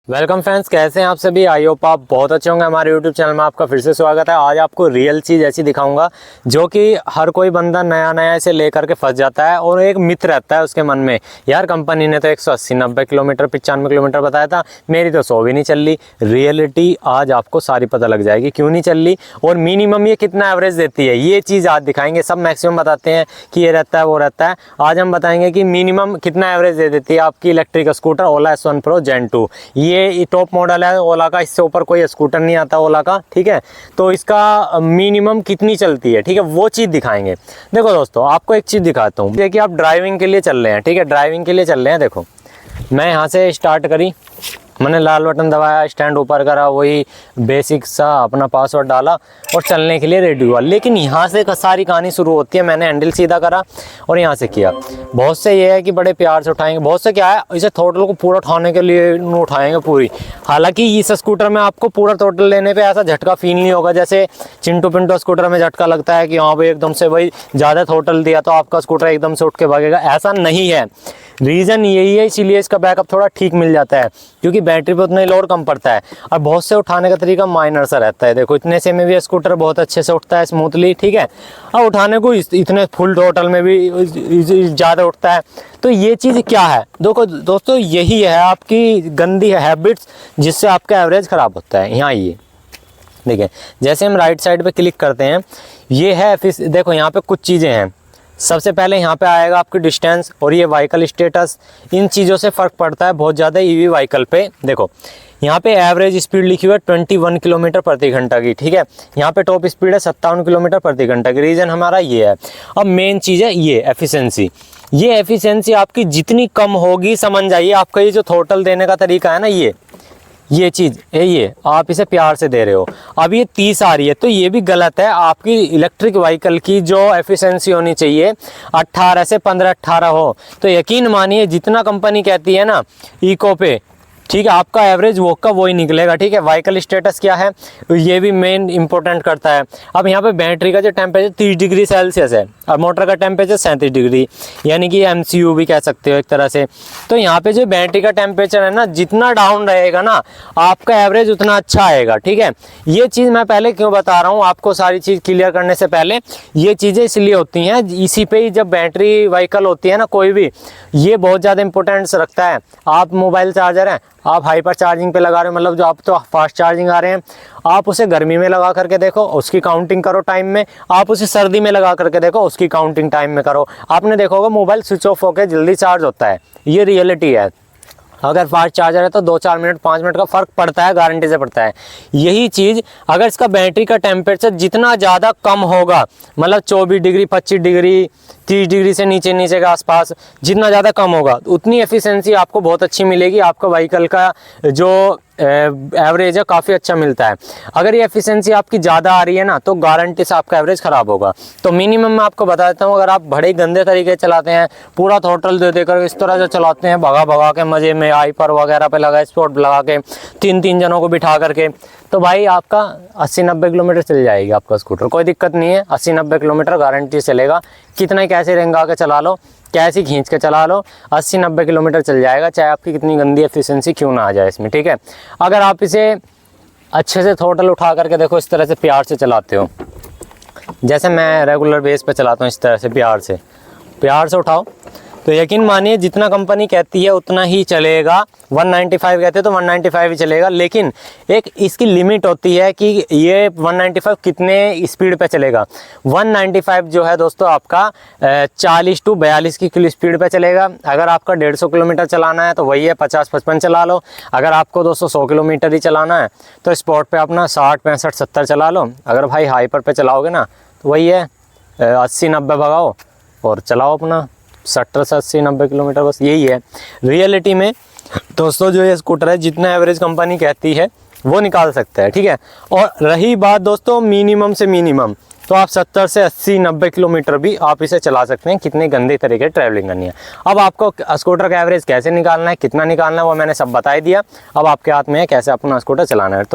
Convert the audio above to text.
Welcome friends, कैसे हैं आप सभी। आई होप आप बहुत अच्छे होंगे। हमारे यूट्यूब चैनल में आपका फिर से स्वागत है। आज आपको रियल चीज़ ऐसी दिखाऊंगा जो कि हर कोई बंदा नया नया इसे लेकर के फंस जाता है और एक मिथ रहता है उसके मन में, यार कंपनी ने तो 180-90 किलोमीटर 95 किलोमीटर बताया था, मेरी तो 100 भी नहीं चल रही। रियलिटी आज आपको सारी पता लग जाएगी क्यों नहीं चल रही और मिनिमम ये कितना एवरेज देती है, ये चीज़ आज दिखाएंगे। सब मैक्सिमम बताते हैं कि ये रहता है वो रहता है, आज हम बताएंगे कि मिनिमम कितना एवरेज दे देती है आपकी इलेक्ट्रिक स्कूटर ओला S1 Pro Gen 2। ये टॉप मॉडल है ओला का, इससे ऊपर कोई स्कूटर नहीं आता ओला का, ठीक है। तो इसका मिनिमम कितनी चलती है, ठीक है, वो चीज़ दिखाएंगे। देखो दोस्तों, आपको एक चीज़ दिखाता हूँ। देखिए आप ड्राइविंग के लिए चल रहे हैं, ठीक है, ड्राइविंग के लिए चल रहे हैं। देखो मैं यहाँ से स्टार्ट करी, मैंने लाल बटन दबाया, स्टैंड ऊपर करा, वही बेसिक सा अपना पासवर्ड डाला और चलने के लिए रेडी हुआ। लेकिन यहाँ से सारी कहानी शुरू होती है। मैंने हैंडल सीधा करा और यहाँ से किया। बहुत से ये है कि बड़े प्यार से उठाएंगे, बहुत से क्या है इसे थ्रोटल को पूरा उठाने के लिए उठाएंगे पूरी। हालांकि इस स्कूटर में आपको पूरा थ्रोटल लेने पे ऐसा झटका फील नहीं होगा जैसे चिंटू पिंटू स्कूटर में झटका लगता है कि हाँ भाई एकदम से भाई ज़्यादा थ्रोटल दिया तो आपका स्कूटर एकदम से उठ के भागेगा, ऐसा नहीं है। रीज़न यही है, इसीलिए इसका बैकअप थोड़ा ठीक मिल जाता है क्योंकि बैटरी पे उतना ही लोड कम पड़ता है और बहुत से उठाने का तरीका माइनर सा रहता है। देखो इतने से में भी स्कूटर बहुत अच्छे से उठता है स्मूथली, ठीक है, और उठाने को इतने फुल टोटल में भी ज़्यादा उठता है। तो ये चीज़ क्या है, देखो दोस्तों, यही है आपकी गंदी हैबिट्स जिससे आपका एवरेज ख़राब होता है। यहाँ ये देखिए, जैसे हम राइट साइड पे क्लिक करते हैं, ये है फिर देखो यहाँ पे कुछ चीज़ें हैं। सबसे पहले यहाँ पे आएगा आपकी डिस्टेंस और ये व्हीकल स्टेटस, इन चीज़ों से फ़र्क पड़ता है बहुत ज़्यादा ईवी व्हीकल पे। देखो यहाँ पे एवरेज स्पीड लिखी हुई है 21 किलोमीटर प्रति घंटा की, ठीक है। यहाँ पे टॉप स्पीड है 57 किलोमीटर प्रति घंटा की। रीज़न हमारा ये है। अब मेन चीज़ है ये एफिशिएंसी। ये एफिशिएंसी आपकी जितनी कम होगी, समझ जाइए आपका ये जो थ्रोटल देने का तरीका है ना, ये चीज़ है, ये आप इसे प्यार से दे रहे हो। अब ये 30 आ रही है तो ये भी गलत है। आपकी इलेक्ट्रिक व्हीकल की जो एफिशिएंसी होनी चाहिए 18 से 15-18 हो। तो यकीन मानिए जितना कंपनी कहती है ना इको पे, ठीक है, आपका एवरेज वो का वही निकलेगा, ठीक है। व्हीकल स्टेटस क्या है ये भी मेन इंपॉर्टेंट करता है। अब यहाँ पे बैटरी का जो टेम्परेचर 30 डिग्री सेल्सियस है और मोटर का टेम्परेचर 37 डिग्री, यानी कि MCU भी कह सकते हो एक तरह से। तो यहाँ पे जो बैटरी का टेम्परेचर है ना, जितना डाउन रहेगा ना आपका एवरेज उतना अच्छा आएगा, ठीक है। ये चीज़ मैं पहले क्यों बता रहा हूँ आपको, सारी चीज़ क्लियर करने से पहले, ये चीज़ें इसलिए होती हैं इसी पे ही जब बैटरी व्हीकल होती है ना कोई भी, ये बहुत ज़्यादा इंपॉर्टेंस रखता है। आप मोबाइल चार्जर है, आप हाइपर चार्जिंग पे लगा रहे हो, मतलब जो आप तो फास्ट चार्जिंग आ रहे हैं, आप उसे गर्मी में लगा करके देखो, उसकी काउंटिंग करो टाइम में। आप उसे सर्दी में लगा करके देखो, उसकी काउंटिंग टाइम में करो। आपने देखा होगा मोबाइल स्विच ऑफ होकर जल्दी चार्ज होता है, ये रियलिटी है। अगर फास्ट चार्जर है तो 2-4 मिनट 5 मिनट का फ़र्क पड़ता है, गारंटी से पड़ता है। यही चीज़ अगर इसका बैटरी का टेम्परेचर जितना ज़्यादा कम होगा, मतलब 24 डिग्री 25 डिग्री 30 डिग्री से नीचे नीचे के आसपास जितना ज़्यादा कम होगा उतनी एफिशिएंसी आपको बहुत अच्छी मिलेगी। आपका व्हीकल का जो एवरेज है काफ़ी अच्छा मिलता है। अगर ये एफिशिएंसी आपकी ज़्यादा आ रही है ना तो गारंटी से आपका एवरेज ख़राब होगा। तो मिनिमम मैं आपको बता देता हूँ, अगर आप बड़े गंदे तरीके से चलाते हैं, पूरा थ्रोटल दे देकर इस तरह से चलाते हैं, भगा भगा के मज़े में हाइपर वगैरह पे लगा स्पोर्ट लगा के 3-3 जनों को बिठा करके, तो भाई आपका 80-90 किलोमीटर चल जाएगी आपका स्कूटर, कोई दिक्कत नहीं है। 80-90 किलोमीटर गारंटी चलेगा, कितना ही कैसे रेंगा के चला लो, कैसे खींच के चला लो, 80-90 किलोमीटर चल जाएगा, चाहे आपकी कितनी गंदी एफिशिएंसी क्यों ना आ जाए इसमें, ठीक है। अगर आप इसे अच्छे से थ्रोटल उठा करके देखो, इस तरह से प्यार से चलाते हो, जैसे मैं रेगुलर बेस पे चलाता हूँ, इस तरह से प्यार से उठाओ, तो यकीन मानिए जितना कंपनी कहती है उतना ही चलेगा। 195 कहते हैं तो 195 ही चलेगा, लेकिन एक इसकी लिमिट होती है कि ये 195 कितने स्पीड पे चलेगा। 195 जो है दोस्तों आपका 40 to 42 की किलो स्पीड पे चलेगा। अगर आपका 150 किलोमीटर चलाना है तो वही है 50-55 चला लो। अगर आपको दोस्तों 100 किलोमीटर ही चलाना है तो स्पॉट पे अपना 60, 65, 70 चला लो। अगर भाई हाइपर पे चलाओगे ना तो वही है 80-90 भगाओ और चलाओ अपना 70 से 80-90 किलोमीटर, बस यही है रियलिटी में दोस्तों। जो ये स्कूटर है जितना एवरेज कंपनी कहती है वो निकाल सकता है, ठीक है। और रही बात दोस्तों मिनिमम से मिनिमम, तो आप 70 से 80-90 किलोमीटर भी आप इसे चला सकते हैं, कितने गंदे तरीके ट्रैवलिंग करनी है। अब आपको स्कूटर का एवरेज कैसे निकालना है, कितना निकालना है, वो मैंने सब बता ही दिया। अब आपके हाथ में है कैसे अपना स्कूटर चलाना है।